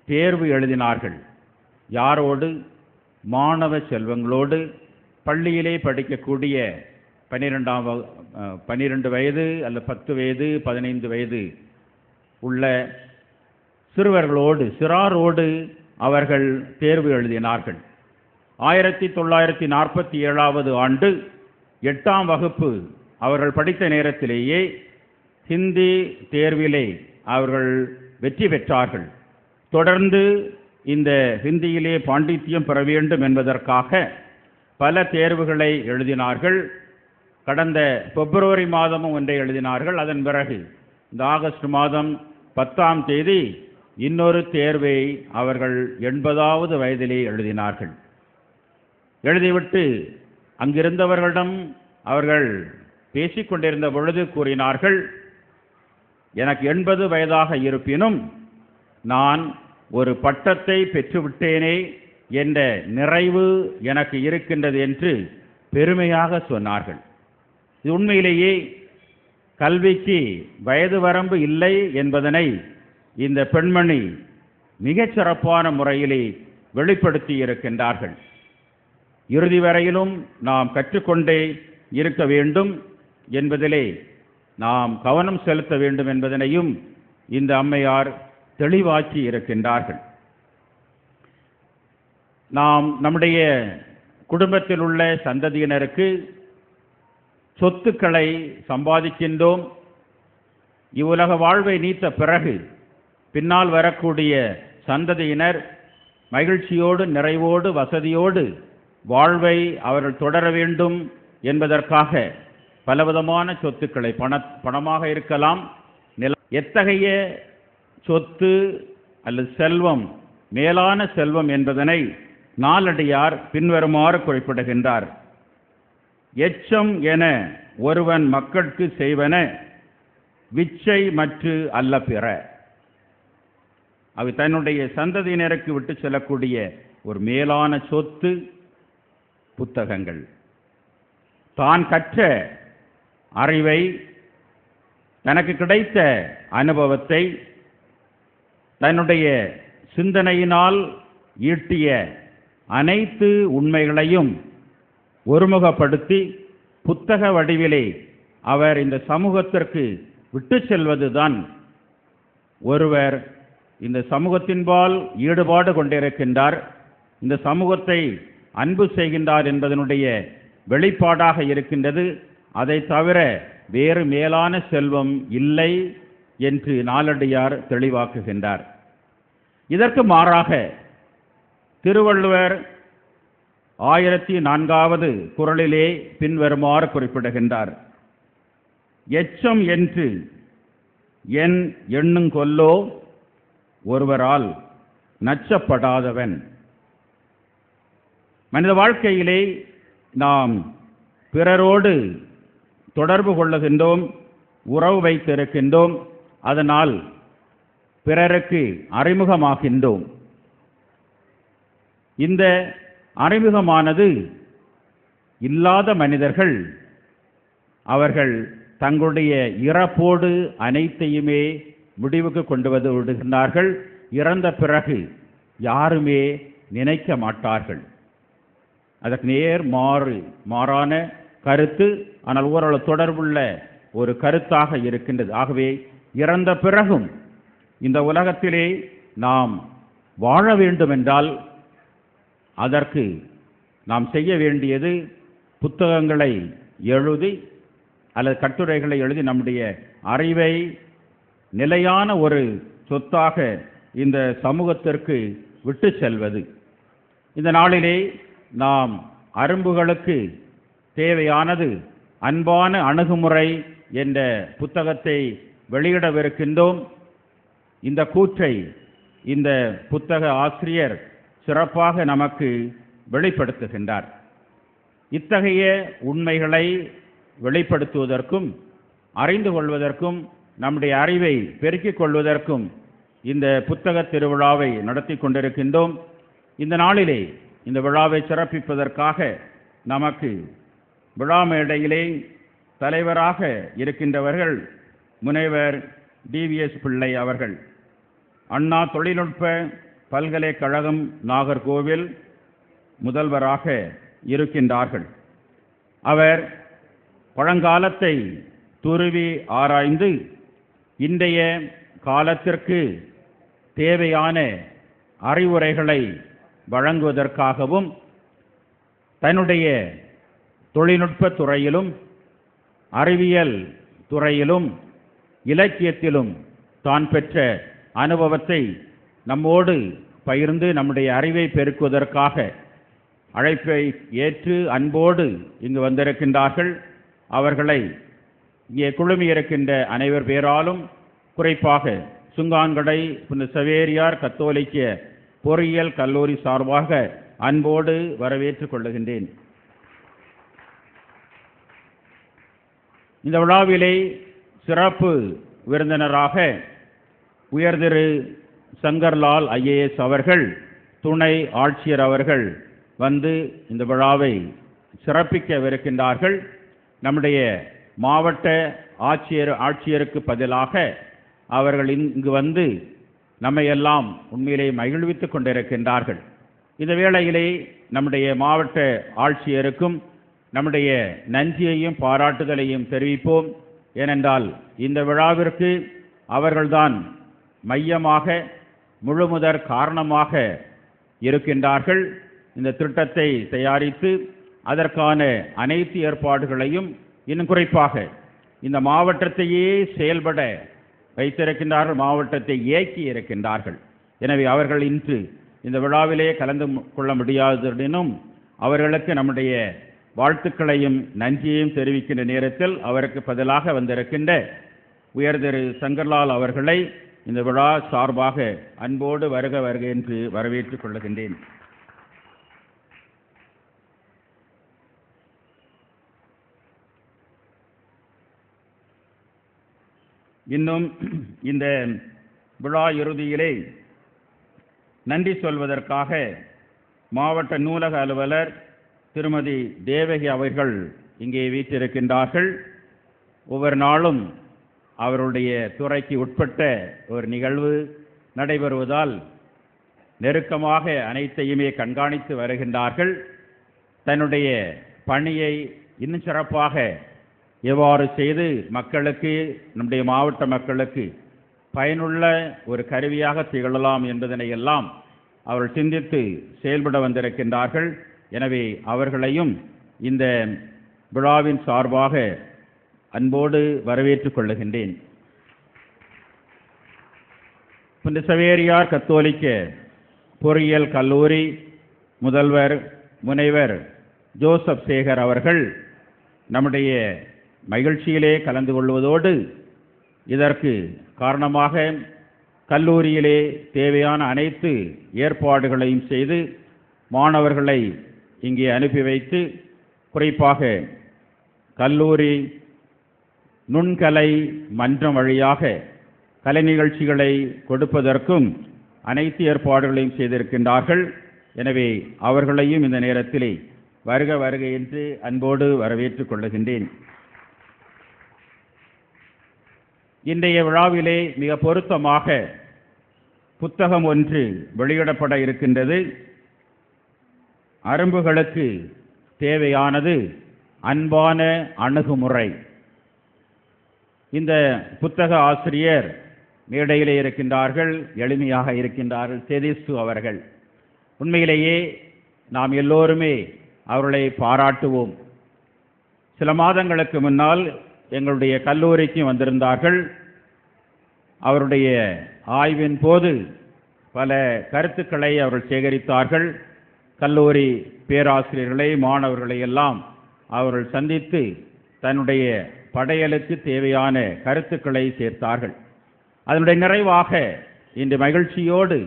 தேர்வு எழுதினார்கள். யாரோடு? மாணவ செல்வங்களோடு, பள்ளியிலே படிக்கக்கூடிய 12 வயது அல்லது 10 வயது 15 வயது உள்ள சிறாரோடு அவர்கள் தேர்வு எழுதினார்கள். 1947 ஆண்டு 8ஆம் வகுப்பு அவர்கள் படித்த நேரத்திலேயே ஹிந்தி தேர்விலே அவர்கள் வெற்றி பெற்றார்கள். தொடர்ந்து இந்த ஹிந்தியிலே பாண்டித்தியம் பெற வேண்டும் என்பதற்காக பல தேர்வுகளை எழுதினார்கள். கடந்த பிப்ரவரி மாதமும் ஒன்றை எழுதினார்கள். அதன் பிறகு இந்த ஆகஸ்ட் மாதம் 10ஆம் தேதி இன்னொரு தேர்வை அவர்கள் 80வது வயதிலே எழுதினார்கள். எழுதிவிட்டு அங்கிருந்தவர்களிடம் அவர்கள் பேசிக்கொண்டிருந்த பொழுது கூறினார்கள், எனக்கு 80 வயதாக இருப்பினும் நான் ஒரு பட்டத்தை பெற்றுவிட்டேனே என்ற நிறைவு எனக்கு இருக்கின்றது என்று பெருமையாக சொன்னார்கள். இது உண்மையிலேயே கல்விக்கு வயது வரம்பு இல்லை என்பதனை இந்த பெண்மணி மிகச் சிறப்பான முறையிலே வெளிப்படுத்தி இருக்கின்றார்கள். இறுதி வரையிலும் நாம் கற்றுக்கொண்டே இருக்க வேண்டும் என்பதிலே நாம் கவனம் செலுத்த வேண்டும் என்பதனையும் இந்த அம்மையார் தெளிவாக்கி இருக்கின்றார்கள். நாம் நம்முடைய குடும்பத்தில் உள்ள சந்ததியினருக்கு சொத்துக்களை சம்பாதிக்கின்றோம். இவ்வுலக வாழ்வை நீத்த பிறகு பின்னால் வரக்கூடிய சந்ததியினர் மகிழ்ச்சியோடு, நிறைவோடு, வசதியோடு வாழ்வை அவர்கள் தொடர வேண்டும் என்பதற்காக பலவிதமான சொத்துக்களை, பணமாக இருக்கலாம், எத்தகைய சொத்து அல்லது செல்வம் மேலான செல்வம் என்பதனை நாலடியார் பின்வருமாறு குறிப்பிடுகின்றார். எச்சம் என ஒருவன் மக்களுக்கு செய்வன விச்சை மற்று அல்ல பிற. அவை தன்னுடைய சந்ததியினருக்கு விட்டு செல்லக்கூடிய ஒரு மேலான சொத்து புத்தகங்கள். தான் கற்ற அறிவை, தனக்கு கிடைத்த அனுபவத்தை, தன்னுடைய சிந்தனையினால் ஈட்டிய அனைத்து உண்மைகளையும் ஒருமுகப்படுத்தி புத்தக வடிவிலே அவர் இந்த சமூகத்திற்கு விட்டு செல்வதுதான் ஒருவர் இந்த சமூகத்தின்பால் ஈடுபாடு கொண்டிருக்கின்றார், இந்த சமூகத்தை அன்பு செய்கின்றார் என்பதனுடைய வெளிப்பாடாக இருக்கின்றது. அதை தவிர வேறு மேலான செல்வம் இல்லை என்று நாலடியார் தெளிவாக்குகின்றார். இதற்கு மாறாக திருவள்ளுவர் 1004வது குறளிலே பின்வருமாறு குறிப்பிடுகின்றார். எச்சம் என்று என் எண்ணுங்கொல்லோ ஒருவரால் நச்சப்படாதவன். மனித வாழ்க்கையிலே நாம் பிறரோடு தொடர்பு கொள்ளுகின்றோம், உறவு வைத்திருக்கின்றோம், அதனால் பிறருக்கு அறிமுகமாகின்றோம். இந்த அறிமுகமானது இல்லாத மனிதர்கள் அவர்கள் தங்களுடைய இறப்போடு அனைத்தையுமே முடிவுக்கு கொண்டு வந்து விடுகின்றார்கள். இறந்த பிறகு யாருமே நினைக்க மாட்டார்கள். அதற்கு மாறான கருத்து, ஆனால் ஓரளவு தொடர்புள்ள ஒரு கருத்தாக இருக்கின்றது. ஆகவே இறந்த பிறகும் இந்த உலகத்திலே நாம் வாழ வேண்டும் என்றால் அதற்கு நாம் செய்ய வேண்டியது புத்தகங்களை எழுதி அல்லது கட்டுரைகளை எழுதி நம்முடைய அறிவை நிலையான ஒரு சொத்தாக இந்த சமூகத்திற்கு விட்டு செல்வது. இந்த நாளிலே நாம் அரும்புகளுக்கு தேவையானது அன்பான அணுகுமுறை என்ற புத்தகத்தை வெளியிடவிருக்கின்றோம். இந்த கூற்றை இந்த புத்தக ஆசிரியர் சிறப்பாக நமக்கு வெளிப்படுத்துகின்றார். இத்தகைய உண்மைகளை வெளிப்படுத்துவதற்கும் அறிந்து கொள்வதற்கும் நம்முடைய அறிவை பெருக்கிக் கொள்வதற்கும் இந்த புத்தக திருவிழாவை நடத்தி கொண்டிருக்கின்றோம். இந்த நாளிலே இந்த விழாவை சிறப்பிப்பதற்காக நமக்கு விழா மேடையிலே தலைவராக இருக்கின்றவர்கள் முனைவர் டிவிஎஸ் பிள்ளை அவர்கள், அண்ணா தொழில்நுட்ப பல்கலைக்கழகம் நாகர்கோவில் முதல்வராக இருக்கின்றார்கள். அவர் பழங்காலத்தை துருவி ஆராய்ந்து இன்றைய காலத்திற்கு தேவையான அறிவுரைகளை வழங்குவதற்காகவும் தன்னுடைய தொழில்நுட்பத் துறையிலும் அறிவியல் துறையிலும் இலக்கியத்திலும் தான் பெற்ற அனுபவத்தை நம்மோடு பகிர்ந்து நம்முடைய அறிவை பெருக்குவதற்காக அழைப்பை ஏற்று அன்போடு இங்கு வந்திருக்கின்றார்கள். அவர்களை இங்கே குழுமியிருக்கின்ற அனைவர் பேராலும் குறிப்பாக சுங்கான்கடை புனித சவேரியார் கத்தோலிக்க பொறியியல் கல்லூரி சார்பாக அன்போடு வரவேற்றுக் கொள்ளுகின்றேன். இந்த விழாவிலே சிறப்பு விருந்தினராக உயர்திரு சங்கர்லால் IAS அவர்கள், துணை ஆட்சியர் அவர்கள் வந்து இந்த விழாவை சிறப்பிக்கவிருக்கின்றார்கள். நம்முடைய மாவட்ட ஆட்சியருக்கு பதிலாக அவர்கள் இங்கு வந்து நம்மை எல்லாம் உண்மையிலே மகிழ்வித்துக் கொண்டிருக்கின்றார்கள். இந்த வேளையிலே நம்முடைய மாவட்ட ஆட்சியருக்கும் நம்முடைய நன்றியையும் பாராட்டுதலையும் தெரிவிப்போம். ஏனென்றால் இந்த விழாவிற்கு அவர்கள்தான் மையமாக முழுமுதற் காரணமாக இருக்கின்றார்கள். இந்த திட்டத்தை தயாரித்து அதற்கான அனைத்து ஏற்பாடுகளையும் இன்னும் குறிப்பாக இந்த மாவட்டத்தையே செயல்பட வைத்திருக்கின்றார்கள், மாவட்டத்தை இயக்கி இருக்கின்றார்கள். எனவே அவர்கள் இன்று இந்த விழாவிலே கலந்து கொள்ள முடியாததினும் அவர்களுக்கு நம்முடைய வாழ்த்துக்களையும் நன்றியையும் தெரிவிக்கின்ற நேரத்தில் அவருக்கு பதிலாக வந்திருக்கின்ற உயர்திரு சங்கர்லால் அவர்களை இந்த விழா சார்பாக அன்போடு வருக வருக என்று வரவேற்றுக் கொள்ளுகின்றேன். இன்னும் இந்த விழா இறுதியிலே நன்றி சொல்வதற்காக மாவட்ட நூலக அலுவலர் திருமதி தேவகி அவர்கள் இங்கே வீற்றிருக்கின்றார்கள். ஒவ்வொரு நாளும் அவருடைய துறைக்கு உட்பட்ட ஒரு நிகழ்வு நடைபெறுவதால் நெருக்கமாக அனைத்தையுமே கண்காணித்து வருகின்றார்கள். தன்னுடைய பணியை இன்னும் சிறப்பாக எவ்வாறு செய்து மக்களுக்கு, நம்முடைய மாவட்ட மக்களுக்கு பயனுள்ள ஒரு கருவியாக திகழலாம் என்பதனை எல்லாம் அவர்கள் சிந்தித்து செயல்பட வந்திருக்கின்றார்கள். எனவே அவர்களையும் இந்த விழாவின் சார்பாக அன்போடு வரவேற்றுக் கொள்ளுகின்றேன். புனித சவேரியார் கத்தோலிக்க பொறியியல் கல்லூரி முதல்வர் முனைவர் ஜோசப் சேகர் அவர்கள் நம்முடைய மகிழ்ச்சியிலே கலந்து கொள்வதோடு இதற்கு காரணமாக கல்லூரியிலே தேவையான அனைத்து ஏற்பாடுகளையும் செய்து மாணவர்களை இங்கே அனுப்பி வைத்து குறிப்பாக கல்லூரி நுண்கலை மன்றம் வழியாக கலை நிகழ்ச்சிகளை கொடுப்பதற்கும் அனைத்து ஏற்பாடுகளையும் செய்திருக்கின்றார்கள். எனவே அவர்களையும் இந்த நேரத்திலே வருக வருக என்று அன்போடு வரவேற்றுக் கொள்ளுகின்றேன். இன்றைய விழாவிலே மிக பொருத்தமாக புத்தகம் ஒன்று வெளியிடப்பட இருக்கின்றது. அரும்புகளுக்கு தேவையானது அன்பான அணுகுமுறை. இந்த புத்தக ஆசிரியர் மேடையிலே இருக்கின்றார்கள், எளிமையாக இருக்கின்றார்கள், செதிசு அவர்கள். உண்மையிலேயே நாம் எல்லோருமே அவர்களை பாராட்டுவோம். சில மாதங்களுக்கு முன்னால் எங்களுடைய கல்லூரிக்கு வந்திருந்தார்கள். அவருடைய ஆய்வின் போது பல கருத்துக்களை அவர்கள் சேகரித்தார்கள். கல்லூரி பேராசிரியர்களை, மாணவர்களை எல்லாம் அவர்கள் சந்தித்து தன்னுடைய படையலுக்கு தேவையான கருத்துக்களை சேர்த்தார்கள். அதனுடைய நிறைவாக இன்று மகிழ்ச்சியோடு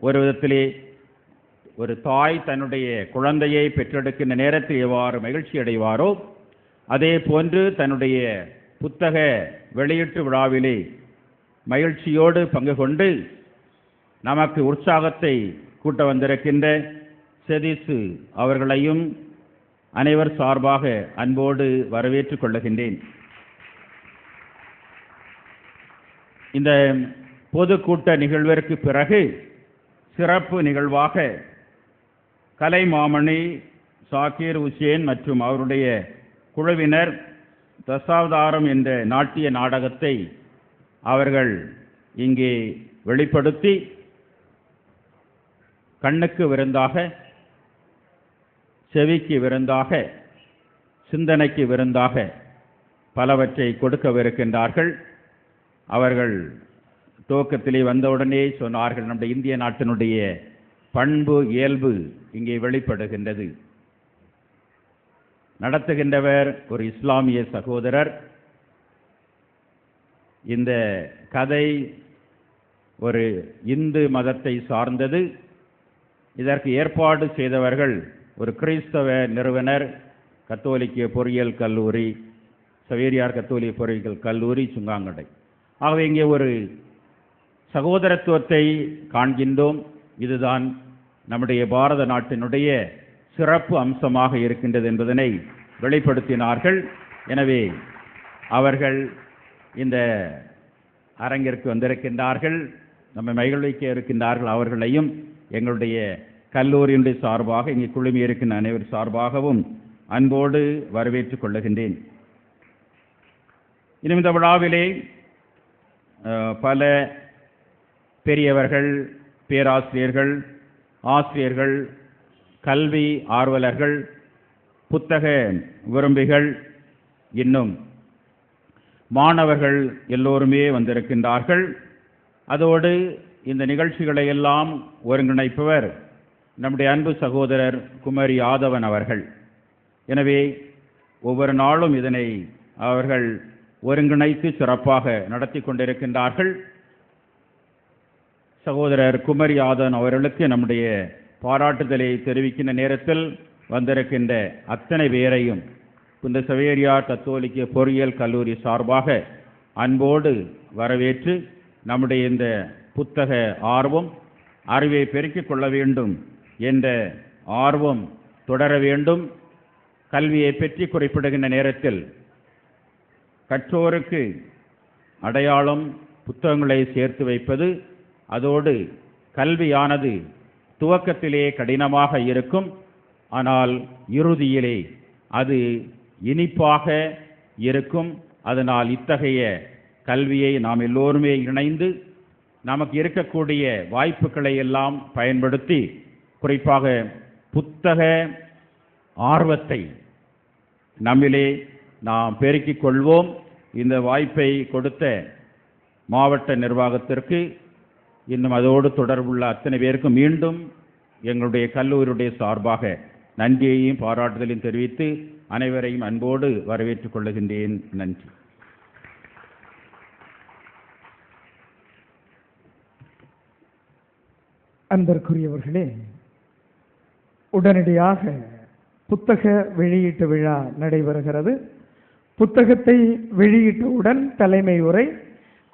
ஒரு விதத்திலே ஒரு தாய் தன்னுடைய குழந்தையை பெற்றெடுக்கின்ற நேரத்தில் எவ்வாறு மகிழ்ச்சி அடைவாரோ அதே போன்று தன்னுடைய புத்தக வெளியீட்டு விழாவிலே மகிழ்ச்சியோடு பங்கு கொண்டு நமக்கு உற்சாகத்தை கூட்ட வந்திருக்கின்ற செதிசு அவர்களையும் அனைவர் சார்பாக அன்போடு வரவேற்றுக் கொள்ளுகின்றேன். இந்த பொதுக்கூட்ட நிகழ்விற்கு பிறகு சிறப்பு நிகழ்வாக கலைமாமணி சாக்கீர் உசேன் மற்றும் அவருடைய குழுவினர் தசாவதாரம் என்ற நாட்டிய நாடகத்தை அவர்கள் இங்கே வெளிப்படுத்தி கண்ணுக்கு விருந்தாக, செவிக்கு விருந்தாக, சிந்தனைக்கு விருந்தாக பலவற்றை கொடுக்கவிருக்கின்றார்கள். அவர்கள் துவக்கத்திலே வந்தவுடனே சொன்னார்கள், நம்முடைய இந்திய நாட்டினுடைய பண்பு இயல்பு இங்கே வெளிப்படுகின்றது. நடத்துகின்றவர் ஒரு இஸ்லாமிய சகோதரர். இந்த கதை ஒரு இந்து மதத்தை சார்ந்தது. இதற்கு ஏற்பாடு செய்தவர்கள் ஒரு கிறிஸ்தவ நிறுவனர், கத்தோலிக்க பொறியியல் கல்லூரி, சவேரியார் கத்தோலிக்க பொறியியல் கல்லூரி, சுங்காங்கடை. ஆகவே இங்கே ஒரு சகோதரத்துவத்தை காண்கின்றோம். இதுதான் நம்முடைய பாரத நாட்டினுடைய சிறப்பு அம்சமாக இருக்கின்றது என்பதனை வெளிப்படுத்தினார்கள். எனவே அவர்கள் இந்த அரங்கிற்கு வந்திருக்கின்றார்கள், நம்மை மகிழ்விக்க இருக்கின்றார்கள். அவர்களையும் எங்களுடைய கல்லூரியினுடைய சார்பாக, இங்கே குழுமி இருக்கின்ற அனைவர் சார்பாகவும் அன்போடு வரவேற்றுக் கொள்ளுகின்றேன். இன்னும் இந்த விழாவிலே பல பெரியவர்கள், பேராசிரியர்கள், ஆசிரியர்கள், கல்வி ஆர்வலர்கள், புத்தக விரும்பிகள், இன்னும் மாணவர்கள் எல்லோருமே வந்திருக்கின்றார்கள். அதோடு இந்த நிகழ்ச்சிகளை எல்லாம் ஒருங்கிணைப்பவர் நம்முடைய அன்பு சகோதரர் குமரி யாதவன் அவர்கள். எனவே ஒவ்வொரு நாளும் இதனை அவர்கள் ஒருங்கிணைத்து சிறப்பாக நடத்தி கொண்டிருக்கின்றார்கள். சகோதரர் குமரி யாதவன் அவர்களுக்கு நம்முடைய பாராட்டுதலை தெரிவிக்கின்ற நேரத்தில் வந்திருக்கின்ற அத்தனை பேரையும் இந்த சவேரியார் கத்தோலிக்க பொறியியல் கல்லூரி சார்பாக அன்போடு வரவேற்று நம்முடைய இந்த புத்தக ஆர்வம், அறிவை பெருக்கிக் கொள்ள வேண்டும் என்ற ஆர்வம் தொடர வேண்டும். கல்வியை பற்றி குறிப்பிடுகின்ற நேரத்தில் கற்றோருக்கு அடையாளம் புத்தகங்களை சேர்த்து வைப்பது, அதோடு கல்வியானது துவக்கத்திலே கடினமாக இருக்கும், ஆனால் இறுதியிலே அது இனிப்பாக இருக்கும். அதனால் இத்தகைய கல்வியை நாம் எல்லோருமே இணைந்து நமக்கு இருக்கக்கூடிய வாய்ப்புகளை எல்லாம் பயன்படுத்தி, குறிப்பாக புத்தக ஆர்வத்தை நம்மிலே நாம் பெருக்கிக் கொள்வோம். இந்த வாய்ப்பை கொடுத்த மாவட்ட நிர்வாகத்திற்கு, இன்னும் அதோடு தொடர்புள்ள அத்தனை பேருக்கும் மீண்டும் எங்களுடைய கல்லூரியுடைய சார்பாக நன்றியையும் பாராட்டுதலையும் தெரிவித்து அனைவரையும் அன்போடு வரவேற்றுக் கொள்ளுகின்றேன். நன்றி. அன்பிற்குரியவர்களே, உடனடியாக புத்தக வெளியீட்டு விழா நடைபெறுகிறது. புத்தகத்தை வெளியிட்டவுடன் தலைமை உரை,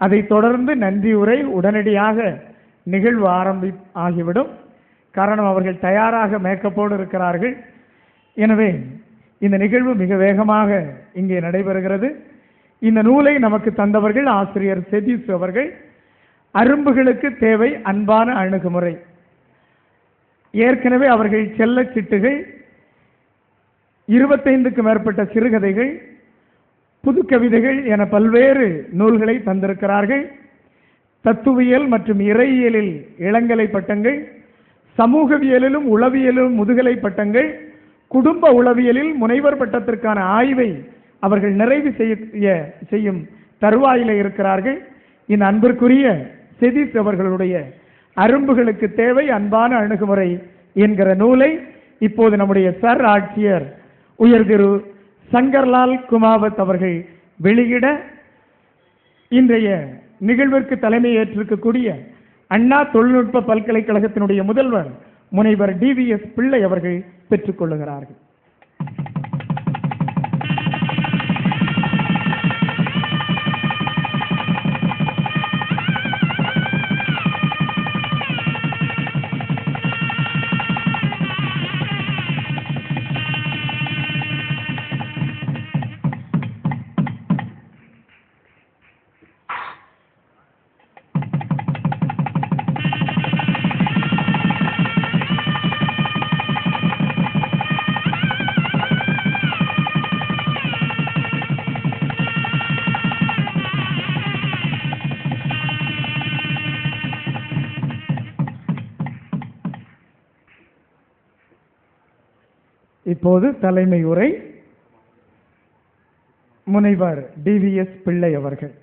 அதைத் தொடர்ந்து நன்றி உரை, உடனடியாக நிகழ்வு ஆகிவிடும். காரணம், அவர்கள் தயாராக மேக்கப்போடு இருக்கிறார்கள். எனவே இந்த நிகழ்வு மிக வேகமாக இங்கே நடைபெறுகிறது. இந்த நூலை நமக்கு தந்தவர்கள் ஆசிரியர் செதீஸ் அவர்கள். அரும்புகளுக்கு தேவை அன்பான அணுகுமுறை. ஏற்கனவே அவர்கள் செல்ல சிட்டுகள், 25க்கும் மேற்பட்ட சிறுகதைகள், புது கவிதைகள் என பல்வேறு நூல்களை தந்திருக்கிறார்கள். தத்துவியல் மற்றும் இறையியலில் இளங்கலை பட்டங்கள், சமூகவியலிலும் உளவியலிலும் முதுகலை பட்டங்கள், குடும்ப உளவியலில் முனைவர் பட்டத்திற்கான ஆய்வை அவர்கள் நிறைவு செய்யும் தருவாயில இருக்கிறார்கள். இந்த அன்பிற்குரிய செதீஸ் அவர்களுடைய அரும்புகளுக்கு தேவை அன்பான அணுகுமுறை என்கிற நூலை இப்போது நம்முடைய சர் ஆட்சியர் உயர் திரு சங்கர்லால் குமாவத் அவர்கள் வெளியிட, இன்றைய நிகழ்விற்கு தலைமை ஏற்றிருக்கக்கூடிய அண்ணா தொழில்நுட்ப பல்கலைக்கழகத்தினுடைய முதல்வர் முனைவர் DVS பிள்ளை அவர்கள் பெற்றுக் கொள்ளுகிறார்கள். இப்போது தலைமை உரை முனைவர் டிவிஎஸ் பிள்ளை அவர்கள்.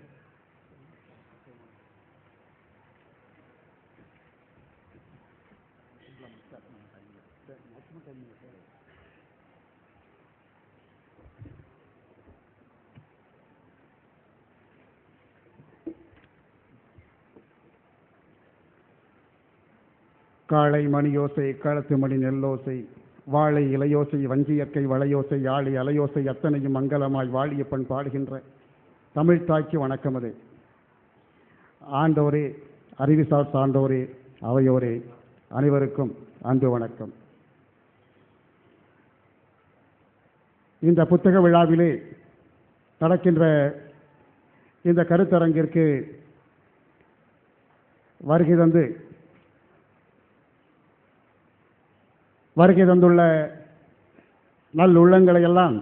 காளை மணியோசை களத்து மணி நெல்லோசை வாழை இலையோசை வஞ்சியற்கை வளையோசை யாழி அலையோசை அத்தனையும் மங்களமாய் வாழியப்பன் பாடுகின்ற தமிழ் தாய்க்கு வணக்கமது. ஆண்டோரே, அறிவுசார் சான்றோரே, அவையோரே, அனைவருக்கும் அன்பு வணக்கம். இந்த புத்தக விழாவிலே நடக்கின்ற இந்த கருத்தரங்கிற்கு வருகை தந்துள்ள நல்லுள்ளங்களை எல்லாம்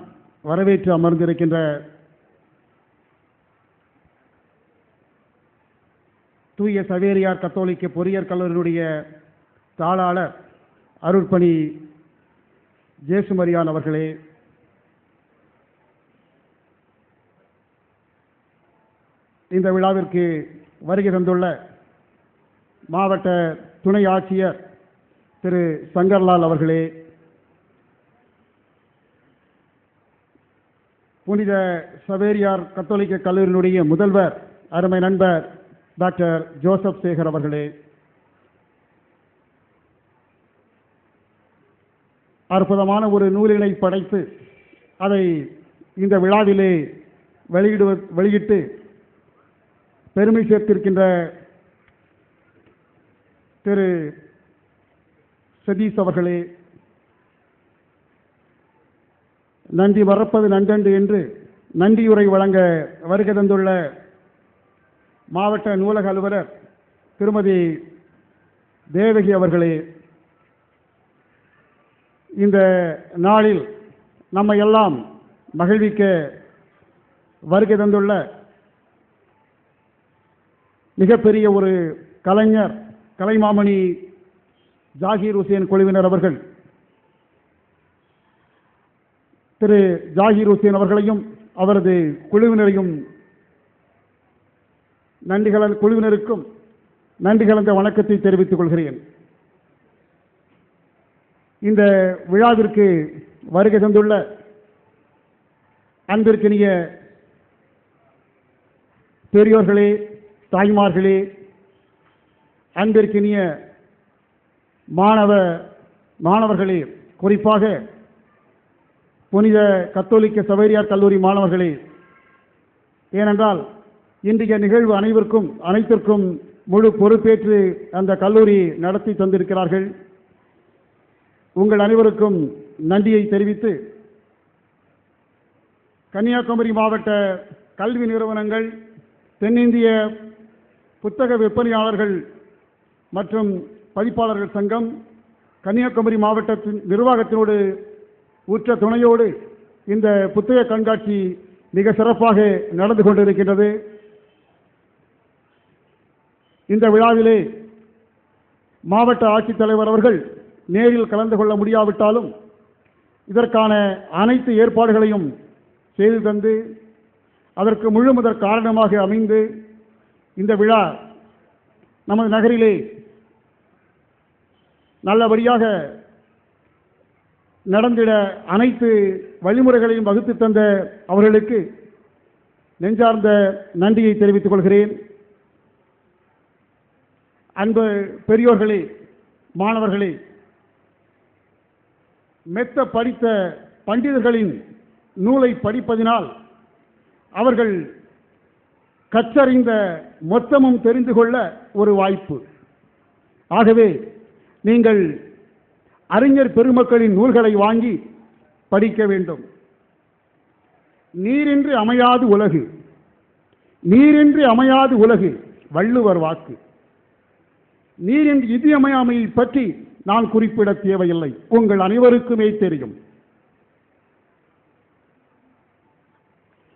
வரவேற்று அமர்ந்திருக்கின்ற தூய சவேரியார் கத்தோலிக்க பொறியியற் கல்லூரியினுடைய தாளாளர் அருட்பணி ஜேசுமரியான் அவர்களே, இந்த விழாவிற்கு வருகை தந்துள்ள மாவட்ட துணை ஆட்சியர் திரு சங்கர்லால் அவர்களே, புனித சவேரியார் கத்தோலிக்க கல்லூரியினுடைய முதல்வர் அருமை நண்பர் டாக்டர் ஜோசப் சேகர் அவர்களே, அற்புதமான ஒரு நூலினை படைத்து அதை இந்த விழாவிலே வெளியிட்டு பெருமை சேர்த்திருக்கின்ற திரு சதீஷ் அவர்களே, நன்றி மறப்பது நன்றன்று என்று நன்றியுரை வழங்க வருகை தந்துள்ள மாவட்ட நூலக அலுவலர் திருமதி தேவகி அவர்களே, இந்த நாளில் நம்மை எல்லாம் மகிழ்விக்க வருகை தந்துள்ள மிகப்பெரிய ஒரு கலைஞர், கலைமாமணி ஜாகீர் ஹுசேன் குழுவினர் அவர்கள், திரு ஜாகீர் ஹுசேன் அவர்களையும் அவரது குழுவினரையும் குழுவினருக்கும் நன்றி கலந்த வணக்கத்தை தெரிவித்துக் கொள்கிறேன். இந்த விழாவிற்கு வருகை தந்துள்ள அன்பிற்கினிய பெரியோர்களே, தாய்மார்களே, அன்பிற்கினிய மாணவர்களே, குறிப்பாக புனித கத்தோலிக்க சவேரியார் கல்லூரி மாணவர்களே, ஏனென்றால் இன்றைய நிகழ்வு அனைத்திற்கும் முழு பொறுப்பேற்று அந்த கல்லூரி நடத்தி தந்திருக்கிறார்கள். உங்கள் அனைவருக்கும் நன்றியை தெரிவித்து, கன்னியாகுமரி மாவட்ட கல்வி நிறுவனங்கள், தென்னிந்திய புத்தக விற்பனையாளர்கள் மற்றும் பதிப்பாளர்கள் சங்கம், கன்னியாகுமரி மாவட்டத்தின் நிர்வாகத்தினோடு உற்ற துணையோடு இந்த புத்தக கண்காட்சி மிக சிறப்பாக நடந்து கொண்டிருக்கின்றது. இந்த விழாவிலே மாவட்ட ஆட்சித்தலைவர் அவர்கள் நேரில் கலந்து கொள்ள முடியாவிட்டாலும் இதற்கான அனைத்து ஏற்பாடுகளையும் செய்து தந்து அதற்கு முழுமுதற் காரணமாக அமைந்து இந்த விழா நமது நகரிலே நல்லபடியாக நடந்திட அனைத்து வழிமுறைகளையும் வகுத்து தந்த அவர்களுக்கு நெஞ்சார்ந்த நன்றியை தெரிவித்துக் கொள்கிறேன். அன்பு பெரியோர்களே, மாணவர்களே, மெத்த படித்த பண்டிதர்களின் நூலை படிப்பதினால் அவர்கள் கற்றறிந்த மொத்தமும் தெரிந்து கொள்ள ஒரு வாய்ப்பு. ஆகவே நீங்கள் அறிஞர் பெருமக்களின் நூல்களை வாங்கி படிக்க வேண்டும். நீரின்றி அமையாது உலகு, நீரின்றி அமையாது உலகு வள்ளுவர் வாக்கு. நீரின்றி இன்றியமையாமையை பற்றி நான் குறிப்பிட தேவையில்லை, உங்கள் அனைவருக்குமே தெரியும்.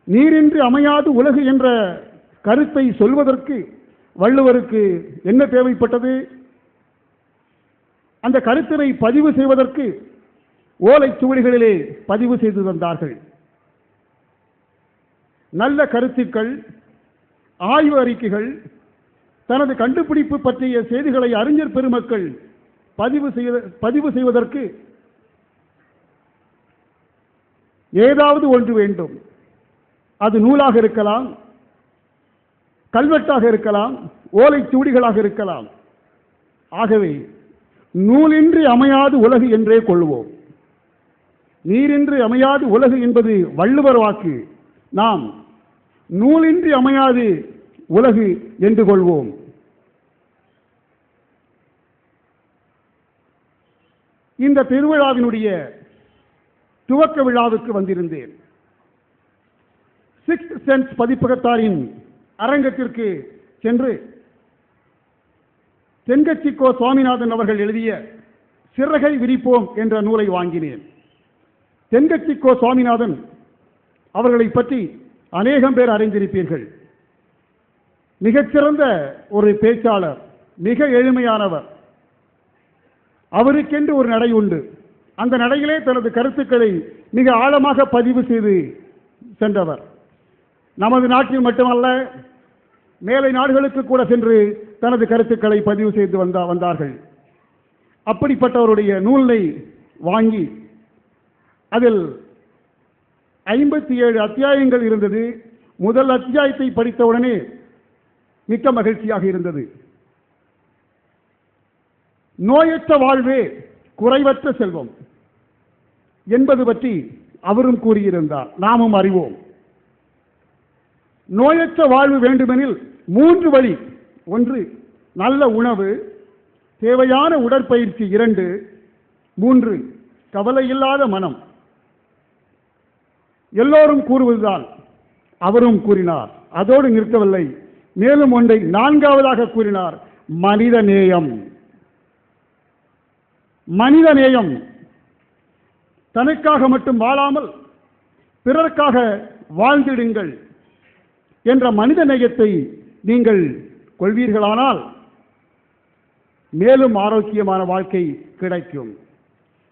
நீரின்றி அமையாது உலகு என்ற கருத்தை சொல்வதற்கு வள்ளுவருக்கு என்ன தேவைப்பட்டது? அந்த கருத்தினை பதிவு செய்வதற்கு ஓலைச்சுவடிகளிலே பதிவு செய்து வந்தார்கள். நல்ல கருத்துக்கள், ஆய்வு அறிக்கைகள், தனது கண்டுபிடிப்பு பற்றிய செய்திகளை அறிஞர் பெருமக்கள் பதிவு செய்வதற்கு ஏதாவது ஒன்று வேண்டும். அது நூலாக இருக்கலாம், கல்வெட்டாக இருக்கலாம், ஓலைச்சுவடிகளாக இருக்கலாம். ஆகவே நூலின்றி அமையாது உலகு என்றே கொள்வோம். நீரின்றி அமையாது உலகு என்பது வள்ளுவர் வாக்கு. நாம் நூலின்றி அமையாது உலகு என்று கொள்வோம். இந்த திருவிழாவினுடைய துவக்க விழாவுக்கு வந்திருந்தேன். சிக்ஸ்த் சென்ஸ் பதிப்பகத்தாரின் அரங்கத்திற்கு சென்று தென்கட்சி கோ சுவாமிநாதன் அவர்கள் எழுதிய சிறகை விரிப்போம் என்ற நூலை வாங்கினேன். தென்கட்சி கோ சுவாமிநாதன் அவர்களை பற்றி அநேகம் பேர் அறிந்திருப்பீர்கள். மிகச்சிறந்த ஒரு பேச்சாளர், மிக எளிமையானவர். அவருக்கென்று ஒரு நடை உண்டு. அந்த நடையிலே தனது கருத்துக்களை மிக ஆழமாக பதிவு செய்து சென்றவர். நமது நாட்டில் மட்டுமல்ல, மேலை நாடுகளுக்கு கூட சென்று தனது கருத்துக்களை பதிவு செய்து வந்தார்கள். அப்படிப்பட்டவருடைய நூலை வாங்கி அதில் 57 அத்தியாயங்கள் இருந்தது. முதல் அத்தியாயத்தை படித்தவுடனே மிக்க மகிழ்ச்சியாக இருந்தது. நோயற்ற வாழ்வே குறைவற்ற செல்வம் என்பது பற்றி அவரும் கூறியிருந்தார். நாமும் அறிவோம். நோயற்ற வாழ்வு வேண்டுமெனில் 3 வழி. 1, நல்ல உணவு. தேவையான உடற்பயிற்சி. 2, 3, கவலையில்லாத மனம். எல்லோரும் கூறுவதுதான் அவரும் கூறினார். அதோடு நிறுத்தவில்லை. மேலும் ஒன்றை 4ஆவதாக கூறினார். மனித நேயம். மனித நேயம். தனக்காக மட்டும் வாழாமல் பிறர்க்காக வாழ்ந்திடுங்கள் என்ற மனித நேயத்தை நீங்கள் கொள்வீர்களானால் மேலும் ஆரோக்கியமான வாழ்க்கை கிடைக்கும்.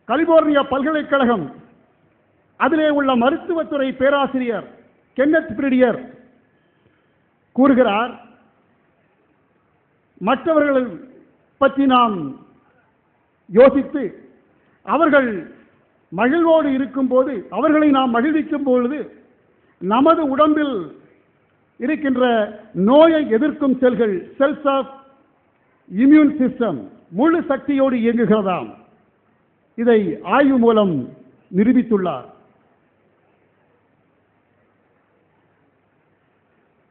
கலிபோர்னியா பல்கலைக்கழகம் அதிலே உள்ள மருத்துவத்துறை பேராசிரியர் கென்னத் பிரிடியர் கூறுகிறார், மற்றவர்கள் பற்றி நாம் யோசித்து அவர்கள் மகிழ்வோடு இருக்கும்போது, அவர்களை நாம் மகிழ்விக்கும் பொழுது நமது உடம்பில் இருக்கின்ற நோயை எதிர்க்கும் செல்கள், செல்ஸ் ஆஃப் இம்யூன் சிஸ்டம், முழு சக்தியோடு இயங்குகிறதாம். இதை ஆய்வு மூலம் நிரூபித்துள்ளார்.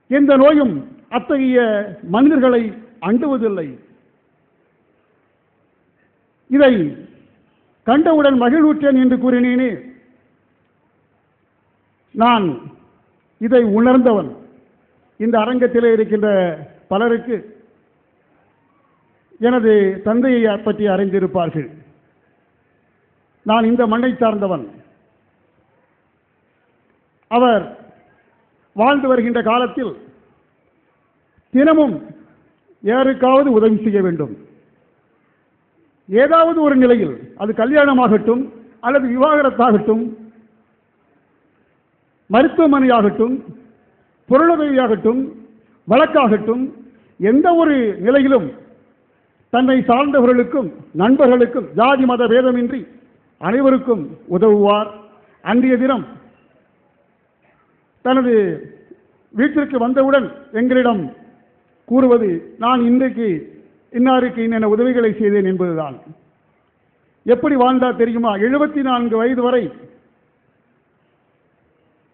எந்த நோயும் அத்தகைய மனிதர்களை அண்டுவதில்லை. இதை கண்டவுடன் மகிழ்வுற்றேன் என்று கூறினேனே, நான் இதை உணர்ந்தவன். இந்த அரங்கத்திலே இருக்கின்ற பலருக்கு எனது தந்தையை பற்றி அறிந்திருப்பார்கள். நான் இந்த மண்ணை சார்ந்தவன். அவர் வாழ்ந்து வருகின்ற காலத்தில் தினமும் யாருக்காவது உதவி செய்ய வேண்டும். ஏதாவது ஒரு நிலையில், அது கல்யாணமாகட்டும் அல்லது விவாகரத்தாகட்டும், மருத்துவமனையாகட்டும், பொருளுதவியாகட்டும், வழக்காகட்டும், எந்த ஒரு நிலையிலும் தன்னை சார்ந்தவர்களுக்கும் நண்பர்களுக்கும் ஜாதி மத பேதமின்றி அனைவருக்கும் உதவுவார். அன்றைய தினம் தனது வீட்டிற்கு வந்தவுடன் எங்களிடம் கூறுவது, நான் இன்றைக்கு இன்னாருக்கு இன்னென்ன உதவிகளை செய்தேன் என்பதுதான். எப்படி வாழ்ந்தார் தெரியுமா? 74 வயது வரை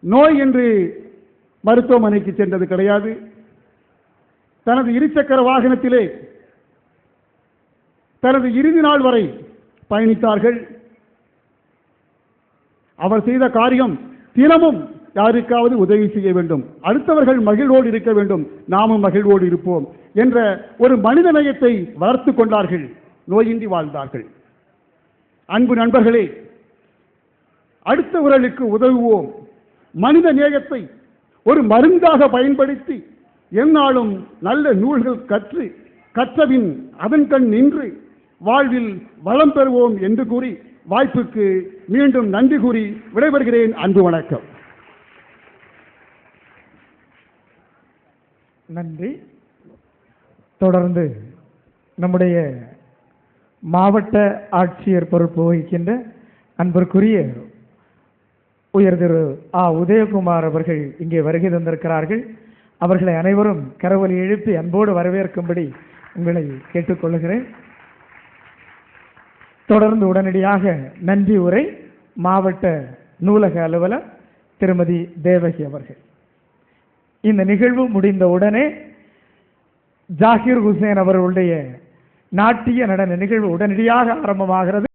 நோய் என்று மருத்துவமனைக்கு சென்றது கிடையாது. தனது இருசக்கர வாகனத்திலே தனது இறுதி நாள் வரை பயணித்தார்கள். அவர் செய்த காரியம், தினமும் யாருக்காவது உதவி செய்ய வேண்டும், அடுத்தவர்கள் மகிழ்வோடு இருக்க வேண்டும், நாமும் மகிழ்வோடு இருப்போம் என்ற ஒரு மனித நேயத்தை வளர்த்து கொண்டார்கள். நோயின்றி வாழ்ந்தார்கள். அன்பு நண்பர்களே, அடுத்தவர்களுக்கு உதவுவோம். மனித நேயத்தை ஒரு மருந்தாக பயன்படுத்தி எந்நாளும் நல்ல நூல்கள் கற்றபின் அதன் கண் நின்று வாழ்வில் வளம் பெறுவோம் என்று கூறி வாய்ப்புக்கு மீண்டும் நன்றி கூறி விடைபெறுகிறேன். அன்பு வணக்கம். நன்றி. தொடர்ந்து நம்முடைய மாவட்ட ஆட்சியர் பொறுப்பு வகிக்கின்ற அன்பிற்குரிய உயர் திரு உதயகுமார் அவர்கள் இங்கே வருகை தந்திருக்கிறார்கள். அவர்களை அனைவரும் கரவொலி எழுப்பி அன்போடு வரவேற்கும்படி உங்களை கேட்டுக்கொள்கிறேன். தொடர்ந்து உடனடியாக நன்றி உரை மாவட்ட நூலக அலுவலர் திருமதி தேவகி அவர்கள். இந்த நிகழ்வு முடிந்த உடனே ஜாகிர் ஹுசேன் அவர்களுடைய நாட்டிய நடன நிகழ்வு உடனடியாக ஆரம்பமாகிறது.